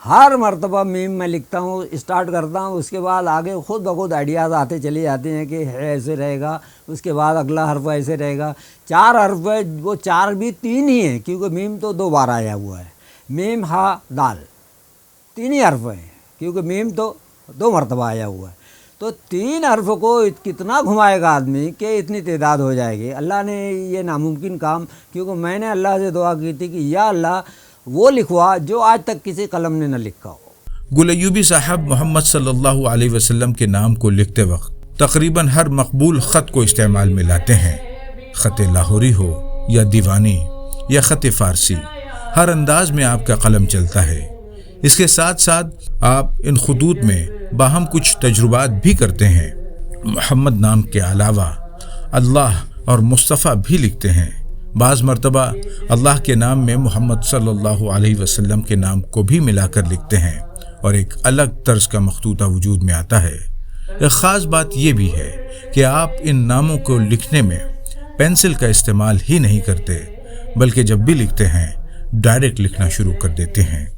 ہر مرتبہ میم میں لکھتا ہوں، اسٹارٹ کرتا ہوں، اس کے بعد آگے خود بخود آئیڈیاز آتے چلے جاتے ہیں کہ ہے ایسے رہے گا، اس کے بعد اگلا حرف ایسے رہے گا. 4 حرف ہے، وہ 4 بھی 3 ہی ہیں کیونکہ میم تو 2 بار آیا ہوا ہے. میم ہا دال 3 ہی حرف ہیں کیونکہ میم تو 2 مرتبہ آیا ہوا ہے. تو 3 حرف کو کتنا گھمائے گا آدمی کہ اتنی تعداد ہو جائے گی. اللہ نے یہ ناممکن کام، کیونکہ میں نے اللہ سے دعا کی تھی کہ یا اللہ وہ لکھوا جو آج تک کسی قلم نے نہ لکھا ہو. گل ایوبی صاحب محمد صلی اللہ علیہ وسلم کے نام کو لکھتے وقت تقریباً ہر مقبول خط کو استعمال میں لاتے ہیں. خط لاہوری ہو یا دیوانی یا خط فارسی، ہر انداز میں آپ کا قلم چلتا ہے. اس کے ساتھ ساتھ آپ ان خطوط میں باہم کچھ تجربات بھی کرتے ہیں. محمد نام کے علاوہ اللہ اور مصطفیٰ بھی لکھتے ہیں. بعض مرتبہ اللہ کے نام میں محمد صلی اللہ علیہ وسلم کے نام کو بھی ملا کر لکھتے ہیں اور ایک الگ طرز کا مخطوطہ وجود میں آتا ہے. ایک خاص بات یہ بھی ہے کہ آپ ان ناموں کو لکھنے میں پینسل کا استعمال ہی نہیں کرتے، بلکہ جب بھی لکھتے ہیں ڈائریکٹ لکھنا شروع کر دیتے ہیں.